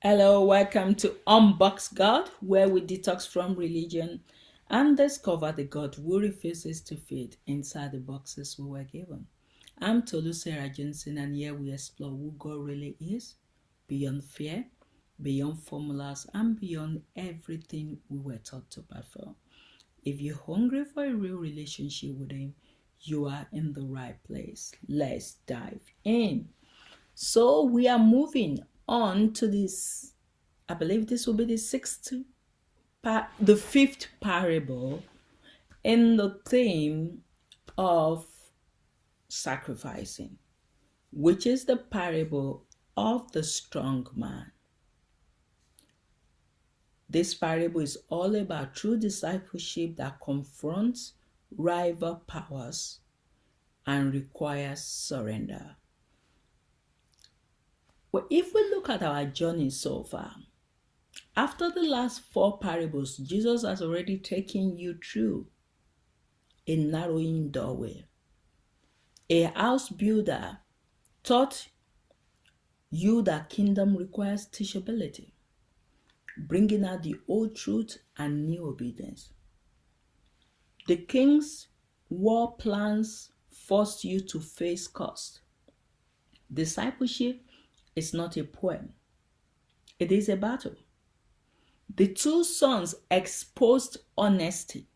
Hello, welcome to Unboxed God, where we detox from religion and discover the God who refuses to fit inside the boxes we were given. I'm Tolu Sarah Jensen, and here we explore who God really is, beyond fear, beyond formulas, and beyond everything we were taught to perform. If you're hungry for a real relationship with Him, you are in the right place. Let's dive in. So we are moving on to this. I believe this will be the fifth parable in the theme of sacrificing, which is the parable of the strong man. This parable is all about true discipleship that confronts rival powers and requires surrender. Well, if we look at our journey so far, after the last four parables, Jesus has already taken you through a narrowing doorway. A house builder taught you that kingdom requires teachability, bringing out the old truth and new obedience. The king's war plans forced you to face cost. Discipleship is not a poem, it is a battle. The two sons exposed honesty.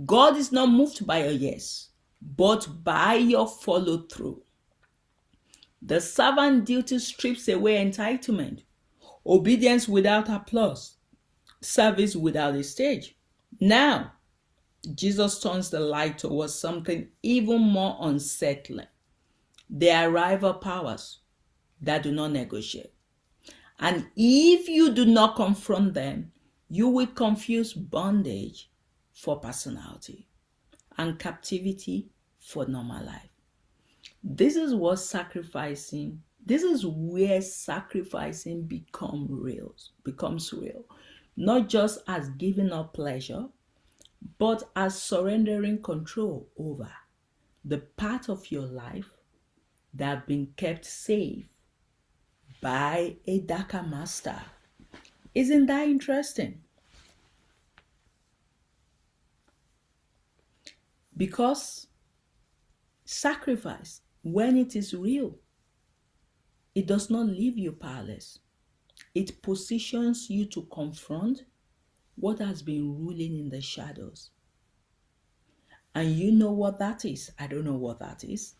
God is not moved by your yes, but by your follow through. The servant duty strips away entitlement, obedience without applause, service without a stage. Now, Jesus turns the light towards something even more unsettling. There are rival powers that do not negotiate. And if you do not confront them, you will confuse bondage for personality and captivity for normal life. This is where sacrificing becomes real. Not just as giving up pleasure, but as surrendering control over the part of your life that have been kept safe by a darker master. Isn't that interesting? Because sacrifice, when it is real, it does not leave you powerless. It positions you to confront what has been ruling in the shadows. And you know what that is. I don't know what that is.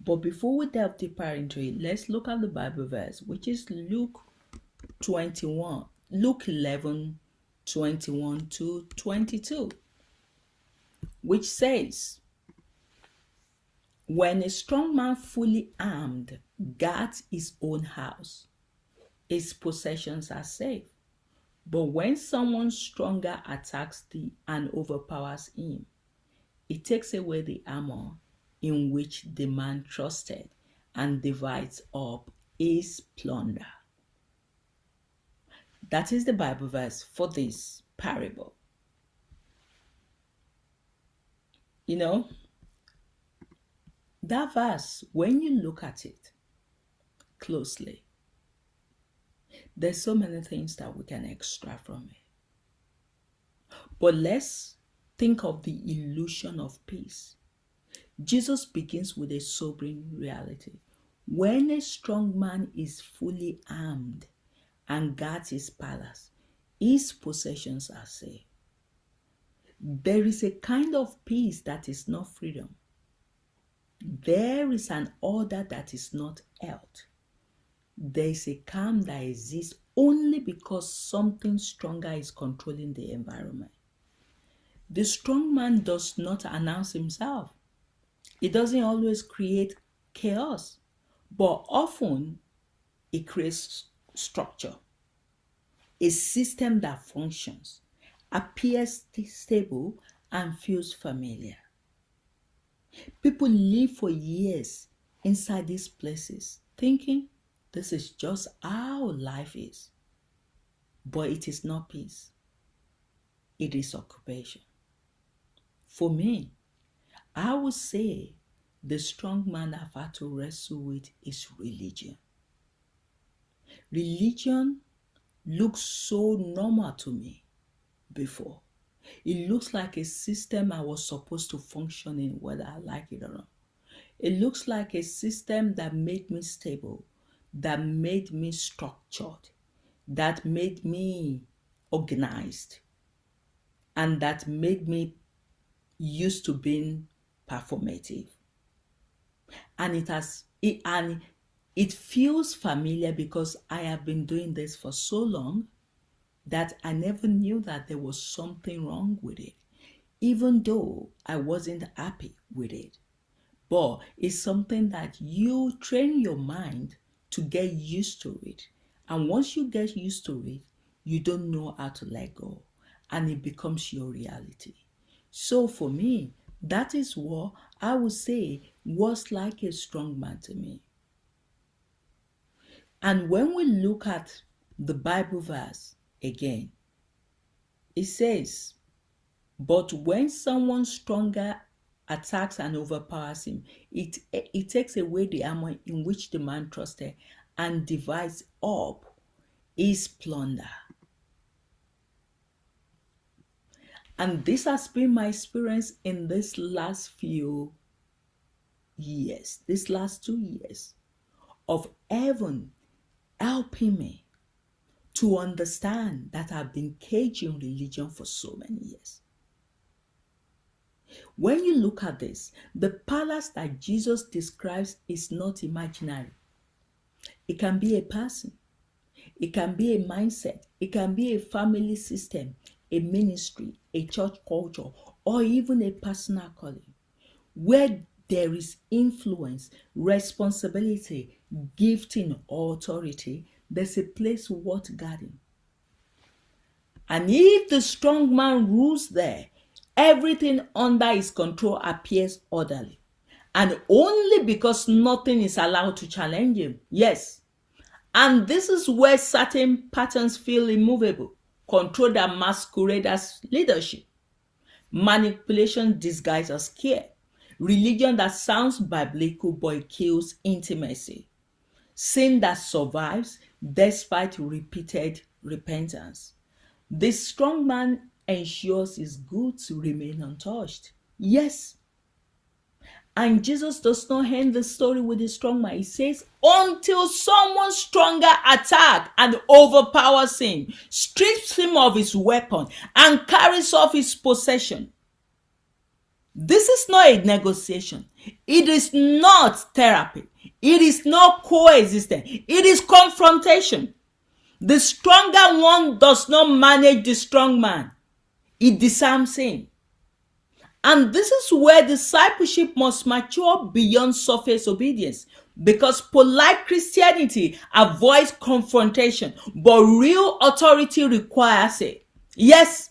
But before we delve deeper into it, let's look at the Bible verse, which is Luke 11, 21 to 22, which says, when a strong man fully armed guards his own house, his possessions are safe. But when someone stronger attacks and overpowers him, it takes away the armor in which the man trusted and divides up his plunder. That is the Bible verse for this parable. You know, that verse, when you look at it closely, there's so many things that we can extract from it. But let's think of the illusion of peace. Jesus begins with a sobering reality. When a strong man is fully armed and guards his palace, his possessions are safe. There is a kind of peace that is not freedom. There is an order that is not health. There is a calm that exists only because something stronger is controlling the environment. The strong man does not announce himself. It doesn't always create chaos, but often it creates structure. A system that functions, appears stable, and feels familiar. People live for years inside these places thinking this is just how life is. But it is not peace. It is occupation. For me, I would say the strong man I've had to wrestle with is religion. Religion looked so normal to me before. It looks like a system I was supposed to function in, whether I like it or not. It looks like a system that made me stable, that made me structured, that made me organized, and that made me used to being performative. And it feels familiar because I have been doing this for so long that I never knew that there was something wrong with it, even though I wasn't happy with it. But it's something that you train your mind to get used to it. And once you get used to it, you don't know how to let go, and it becomes your reality. So for me, that is what I would say was like a strong man to me. And when we look at the Bible verse again, it says, but when someone stronger attacks and overpowers him, it takes away the armor in which the man trusted and divides up his plunder. And this has been my experience in this last few years, this last 2 years, of heaven helping me to understand that I've been caged in religion for so many years. When you look at this, the palace that Jesus describes is not imaginary. It can be a person, it can be a mindset, it can be a family system, a ministry, a church culture, or even a personal calling, where there is influence, responsibility, gifting, or authority. There's a place worth guarding. And if the strong man rules there, everything under his control appears orderly. And only because nothing is allowed to challenge him. Yes. And this is where certain patterns feel immovable. Control that masquerade as leadership. Manipulation disguised as care. Religion that sounds biblical but kills intimacy. Sin that survives despite repeated repentance. The strong man ensures his goods remain untouched. Yes. And Jesus does not end the story with the strong man. He says, until someone stronger attacks and overpowers him, strips him of his weapon, and carries off his possession. This is not a negotiation. It is not therapy. It is not coexistence. It is confrontation. The stronger one does not manage the strong man. It disarms him. And this is where discipleship must mature beyond surface obedience, because polite Christianity avoids confrontation, but real authority requires it. Yes,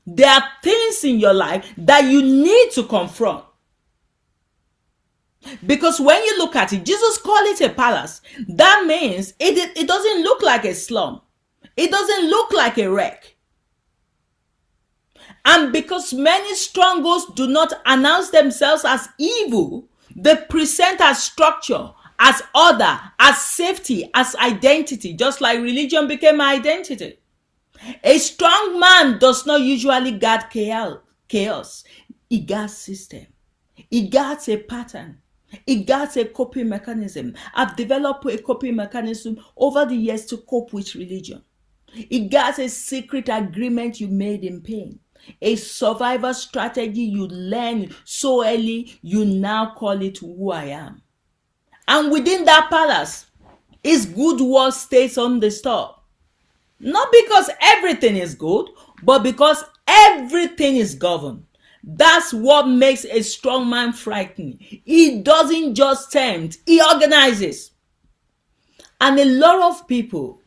there are things in your life that you need to confront. Because when you look at it, Jesus called it a palace. That means it doesn't look like a slum. It doesn't look like a wreck. And because many strongholds do not announce themselves as evil, they present as structure, as order, as safety, as identity, just like religion became identity. A strong man does not usually guard chaos. He guards system. He guards a pattern. He guards a coping mechanism. I've developed a coping mechanism over the years to cope with religion. It guards a secret agreement you made in pain. A survival strategy you learn so early, you now call it who I am. And within that palace, his good word stays undisturbed. Not because everything is good, but because everything is governed. That's what makes a strong man frightening. He doesn't just tempt, he organizes. And a lot of people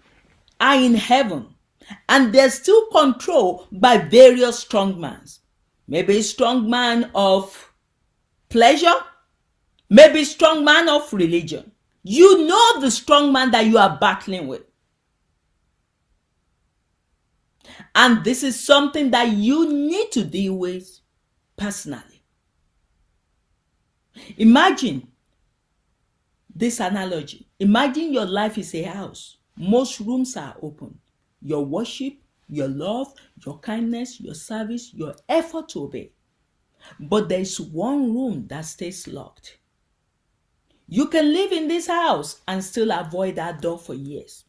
are in heaven, and they're still controlled by various strongmen. Maybe a strong man of pleasure, maybe a strong man of religion. You know the strong man that you are battling with. And this is something that you need to deal with personally. Imagine this analogy. Imagine your life is a house. Most rooms are open. your worship, your love, your kindness, your service, your effort to obey. But there is one room that stays locked. You can live in this house and still avoid that door for years.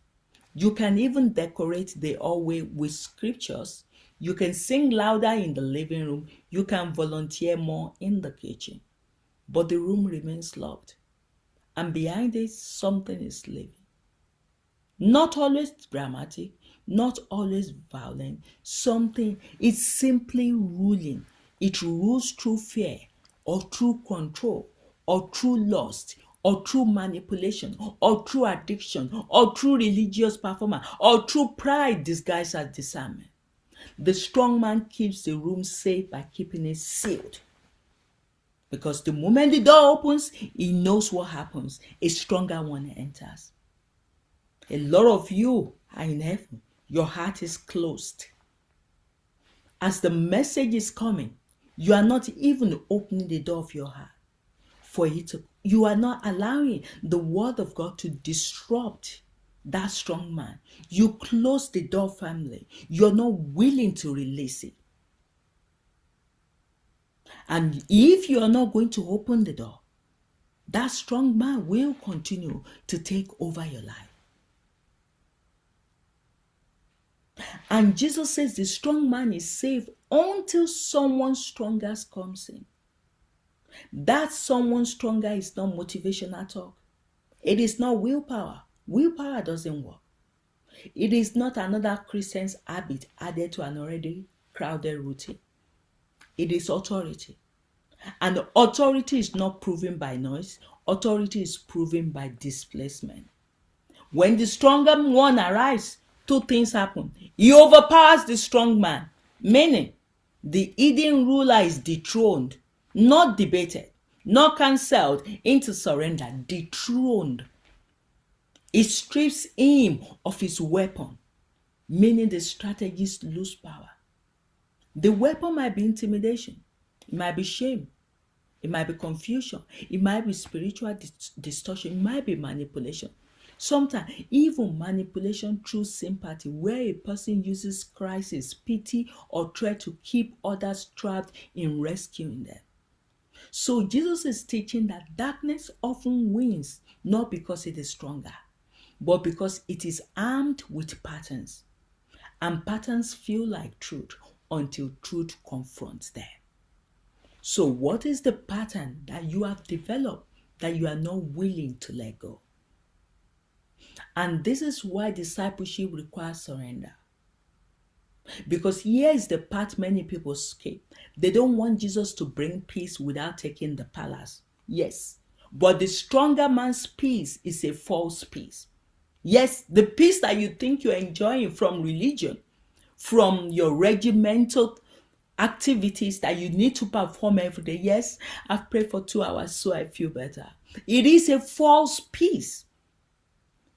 You can even decorate the hallway with scriptures. You can sing louder in the living room. You can volunteer more in the kitchen. But the room remains locked. And behind it, something is living. Not always dramatic, not always violent. Something is simply ruling. It rules through fear, or through control, or through lust, or through manipulation, or through addiction, or through religious performance, or through pride disguised as discernment. The strong man keeps the room safe by keeping it sealed. Because the moment the door opens, he knows what happens. A stronger one enters. A lot of you are in heaven. Your heart is closed. As the message is coming, you are not even opening the door of your heart for it to. You are not allowing the word of God to disrupt that strong man. You close the door firmly. You're not willing to release it. And if you are not going to open the door, that strong man will continue to take over your life. And Jesus says the strong man is safe until someone stronger comes in. That someone stronger is not motivational talk. It is not willpower. Willpower doesn't work. It is not another Christian's habit added to an already crowded routine. It is authority. And authority is not proven by noise. Authority is proven by displacement. When the stronger one arrives, two things happen. He overpowers the strong man, meaning the hidden ruler is dethroned, not debated, not cancelled into surrender, dethroned. It strips him of his weapon, meaning the strategists lose power. The weapon might be intimidation, it might be shame, it might be confusion, it might be spiritual distortion, it might be manipulation. Sometimes even manipulation through sympathy, where a person uses crisis, pity, or threat to keep others trapped in rescuing them. So Jesus is teaching that darkness often wins, not because it is stronger, but because it is armed with patterns. And patterns feel like truth until truth confronts them. So what is the pattern that you have developed that you are not willing to let go? And this is why discipleship requires surrender. Because here is the part many people skip. They don't want Jesus to bring peace without taking the palace. Yes, but the stronger man's peace is a false peace. Yes, the peace that you think you're enjoying from religion, from your regimental activities that you need to perform every day. Yes, I've prayed for 2 hours so I feel better. It is a false peace.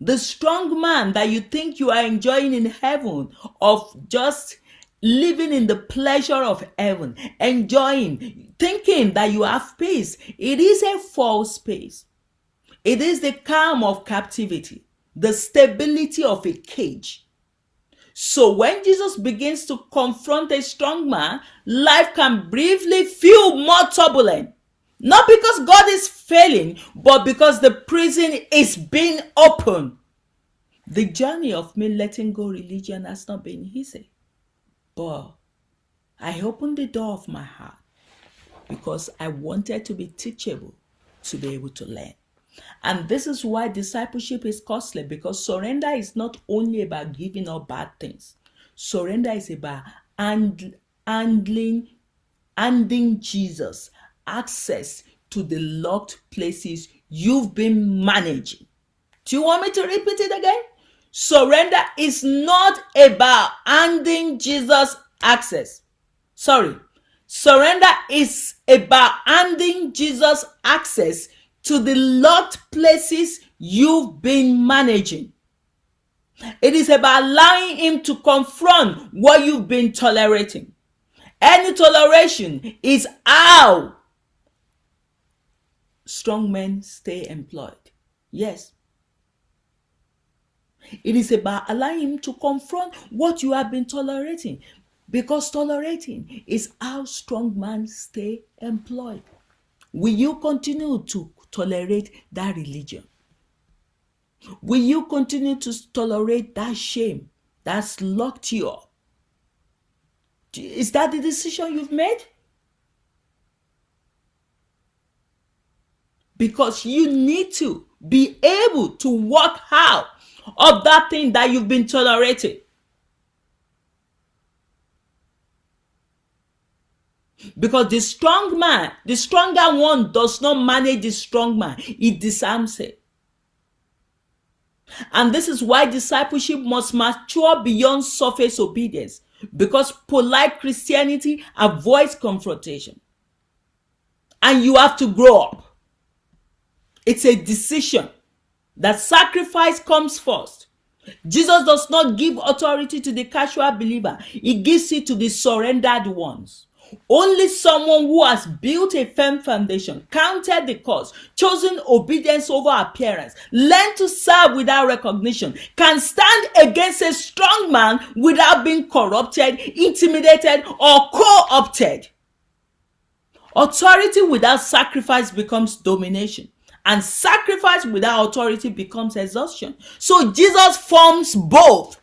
The strong man that you think you are enjoying in heaven, of just living in the pleasure of heaven, enjoying, thinking that you have peace, it is a false peace. It is the calm of captivity, the stability of a cage. So when Jesus begins to confront a strong man, life can briefly feel more turbulent. Not because God is failing, but because the prison is being opened. The journey of me letting go religion has not been easy. But I opened the door of my heart because I wanted to be teachable, to be able to learn. And this is why discipleship is costly, because surrender is not only about giving up bad things. Surrender is about handing Jesus access to the locked places you've been managing. Do you want me to repeat it again? Surrender is not about handing Jesus access. Surrender is about handing Jesus access to the locked places you've been managing. It is about allowing him to confront what you've been tolerating. Any toleration is how strong men stay employed. Yes. It is about allowing him to confront what you have been tolerating. Because tolerating is how strong men stay employed. Will you continue to tolerate that religion? Will you continue to tolerate that shame that's locked you up? Is that the decision you've made? Because you need to be able to walk out of that thing that you've been tolerating. Because the strong man, the stronger one does not manage the strong man. It disarms it. And this is why discipleship must mature beyond surface obedience. Because polite Christianity avoids confrontation. And you have to grow up. It's a decision that sacrifice comes first. Jesus does not give authority to the casual believer. He gives it to the surrendered ones. Only someone who has built a firm foundation, counted the cost, chosen obedience over appearance, learned to serve without recognition, can stand against a strong man without being corrupted, intimidated, or co-opted. Authority without sacrifice becomes domination. And sacrifice without authority becomes exhaustion. So Jesus forms both.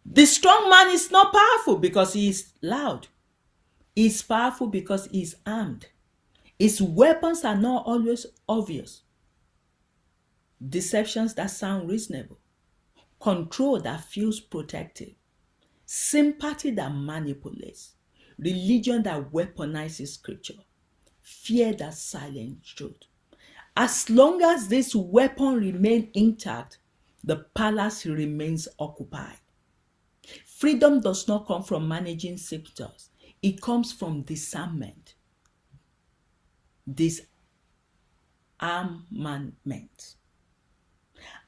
The strong man is not powerful because he is loud. He is powerful because he is armed. His weapons are not always obvious. Deceptions that sound reasonable. Control that feels protective. Sympathy that manipulates. Religion that weaponizes scripture. Fear that silent truth. As long as this weapon remains intact, the palace remains occupied. Freedom does not come from managing symptoms. It comes from disarmament. Disarmament.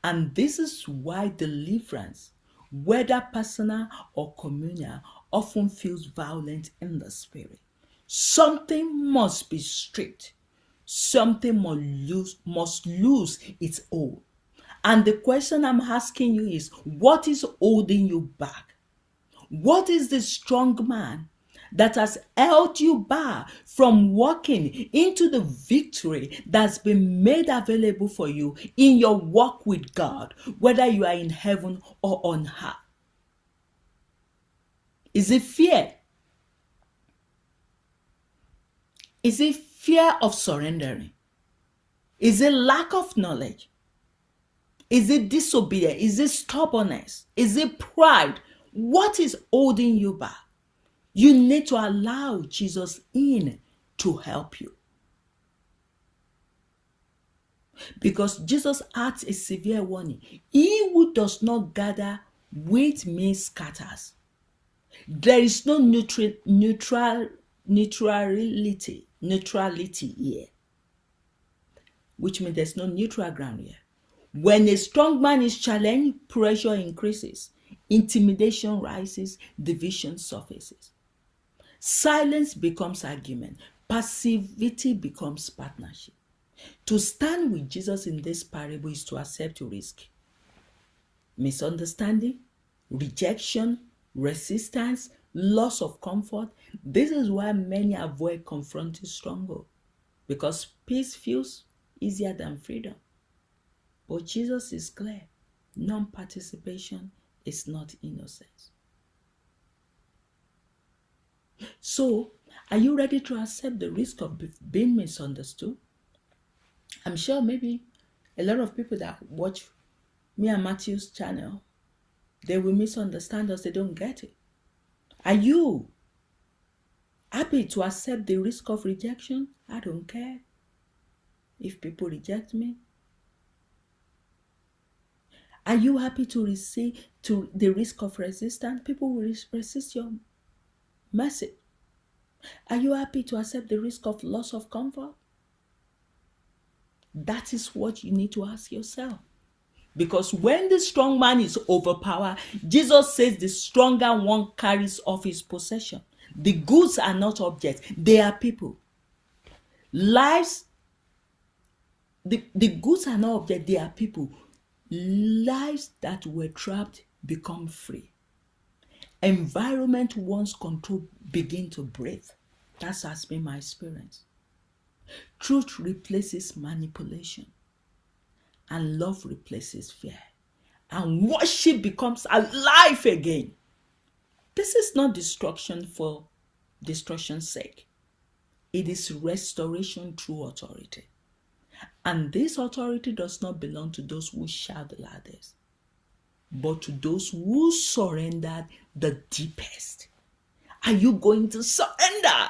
And this is why deliverance, whether personal or communal, often feels violent in the spirit. Something must be stripped. Something must lose its hold. And the question I'm asking you is, what is holding you back? What is the strong man that has held you back from walking into the victory that's been made available for you in your walk with God, whether you are in heaven or on earth? Is it fear? Is it fear of surrendering? Is it lack of knowledge? Is it disobedience? Is it stubbornness? Is it pride? What is holding you back? You need to allow Jesus in to help you. Because Jesus adds a severe warning. He who does not gather with me scatters. There is no neutrality here, which means there's no neutral ground here. When a strong man is challenged, pressure increases, intimidation rises, division surfaces. Silence becomes argument, passivity becomes partnership. To stand with Jesus in this parable is to accept risk, misunderstanding, rejection, resistance, loss of comfort. This is why many avoid confronting struggle, because peace feels easier than freedom. But Jesus is clear. Non-participation is not innocence. So, are you ready to accept the risk of being misunderstood? I'm sure maybe a lot of people that watch me and Matthew's channel, they will misunderstand us. They don't get it. Are you happy to accept the risk of rejection? I don't care if people reject me. Are you happy to receive to the risk of resistance? People will resist your message. Are you happy to accept the risk of loss of comfort? That is what you need to ask yourself. Because when the strong man is overpowered, Jesus says the stronger one carries off his possession. The goods are not objects, they are people. Lives the goods are not object, they are people. Lives that were trapped become free. Environment once controlled begin to breathe. That has been my experience. Truth replaces manipulation, and love replaces fear, and worship becomes alive again. This is not destruction for destruction's sake. It is restoration through authority. And this authority does not belong to those who shout the loudest, but to those who surrendered the deepest. Are you going to surrender?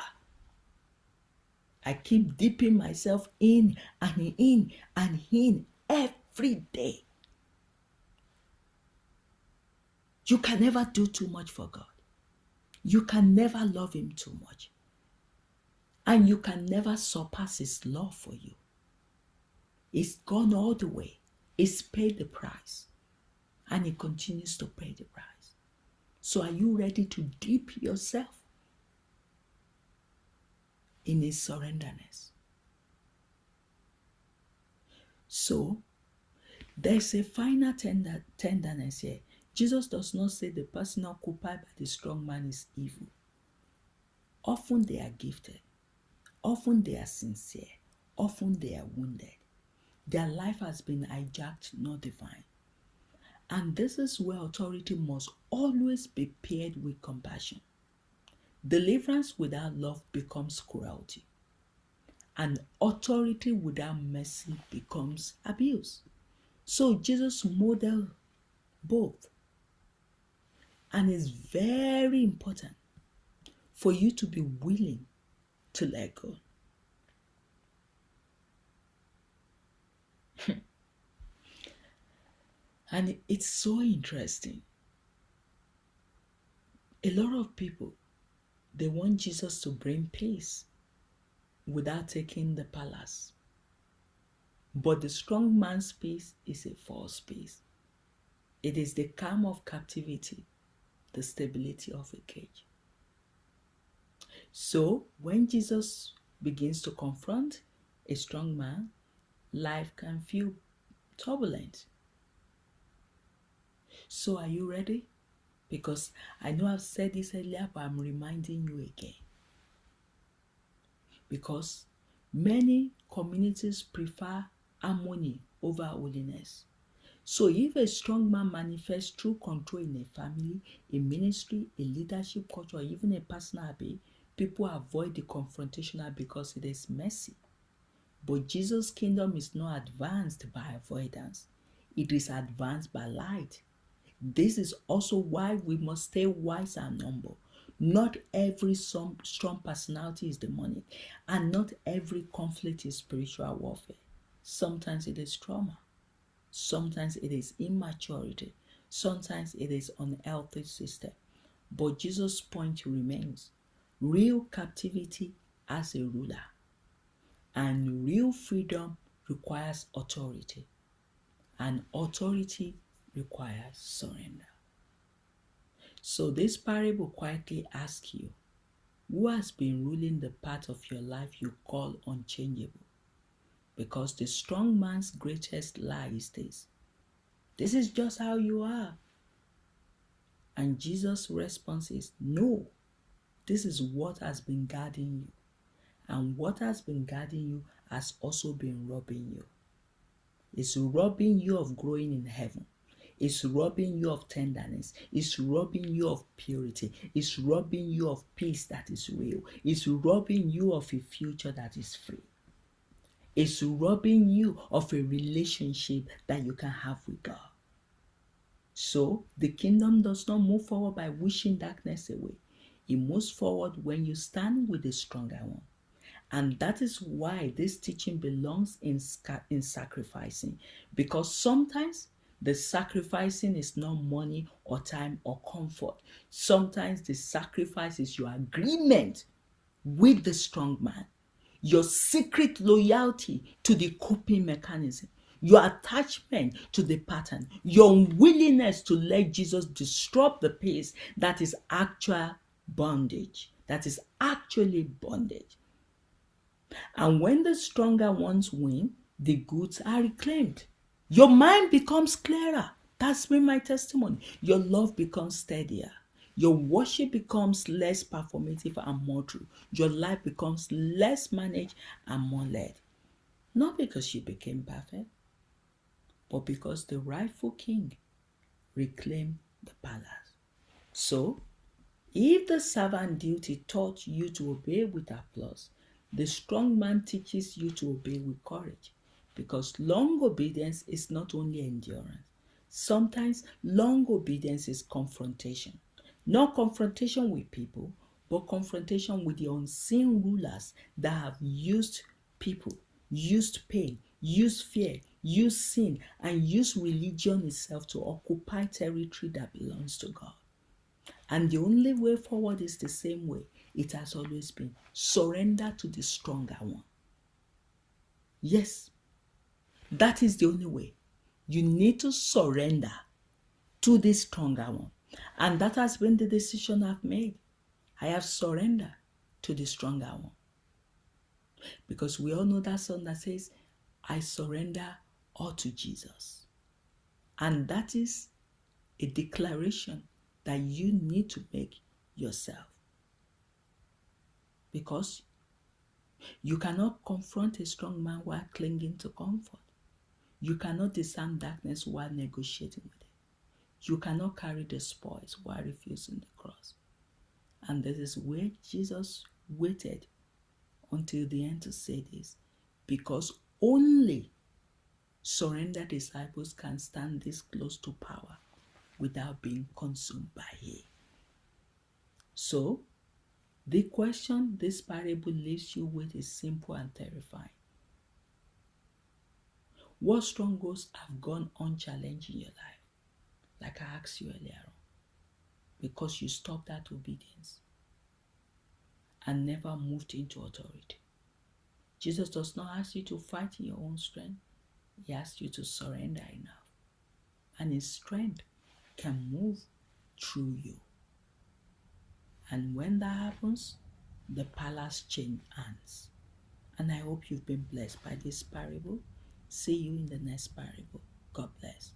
I keep dipping myself in and in and in every day. You can never do too much for God. You can never love Him too much. And you can never surpass His love for you. It's gone all the way. It's paid the price. And He continues to pay the price. So are you ready to dip yourself in His surrenderness? So there's a final tenderness here. Jesus does not say the person occupied by the strong man is evil. Often they are gifted. Often they are sincere. Often they are wounded. Their life has been hijacked, not divine. And this is where authority must always be paired with compassion. Deliverance without love becomes cruelty. And authority without mercy becomes abuse. So Jesus modeled both. And it's very important for you to be willing to let go. And it's so interesting. A lot of people, they want Jesus to bring peace without taking the palace. But the strong man's peace is a false peace. It is the calm of captivity, the stability of a cage. So when Jesus begins to confront a strong man, life can feel turbulent. So are you ready? Because I know I've said this earlier, but I'm reminding you again. Because many communities prefer harmony over holiness. So if a strong man manifests true control in a family, a ministry, a leadership culture, or even a personal habit, people avoid the confrontational because it is messy. But Jesus' kingdom is not advanced by avoidance. It is advanced by light. This is also why we must stay wise and humble. Not every strong personality is demonic, and not every conflict is spiritual warfare. Sometimes it is trauma. Sometimes it is immaturity. Sometimes it is unhealthy system. But Jesus' point remains. Real captivity as a ruler. And real freedom requires authority. And authority requires surrender. So this parable quietly asks you, who has been ruling the part of your life you call unchangeable? Because the strong man's greatest lie is this. This is just how you are. And Jesus' response is, no, this is what has been guarding you. And what has been guarding you has also been robbing you. It's robbing you of growing in heaven. It's robbing you of tenderness. It's robbing you of purity. It's robbing you of peace that is real. It's robbing you of a future that is free. It's robbing you of a relationship that you can have with God. So the kingdom does not move forward by wishing darkness away. It moves forward when you stand with the stronger one. And that is why this teaching belongs in sacrificing. Because sometimes the sacrificing is not money or time or comfort. Sometimes the sacrifice is your agreement with the strong man, your secret loyalty to the coping mechanism, your attachment to the pattern, your unwillingness to let Jesus disrupt the pace that is actual bondage, that is actually bondage. And when the stronger ones win, the goods are reclaimed. Your mind becomes clearer. That's been my testimony. Your love becomes steadier. Your worship becomes less performative and more true. Your life becomes less managed and more led. Not because you became perfect, but because the rightful king reclaimed the palace. So, if the servant duty taught you to obey with applause, the strong man teaches you to obey with courage. Because long obedience is not only endurance. Sometimes long obedience is confrontation. Not confrontation with people, but confrontation with the unseen rulers that have used people, used pain, used fear, used sin, and used religion itself to occupy territory that belongs to God. And the only way forward is the same way it has always been: surrender to the stronger one. Yes, that is the only way. You need to surrender to the stronger one. And that has been the decision I've made. I have surrendered to the stronger one. Because we all know that song that says, I surrender all to Jesus. And that is a declaration that you need to make yourself. Because you cannot confront a strong man while clinging to comfort. You cannot disarm darkness while negotiating with it. You cannot carry the spoils while refusing the cross. And this is where Jesus waited until the end to say this, because only surrendered disciples can stand this close to power without being consumed by it. So, the question this parable leaves you with is simple and terrifying. What strongholds have gone unchallenged in your life? Like I asked you earlier on, because you stopped that obedience and never moved into authority. Jesus does not ask you to fight in your own strength. He asks you to surrender enough. And his strength can move through you. And when that happens, the palace changes hands. And I hope you've been blessed by this parable. See you in the next parable. God bless.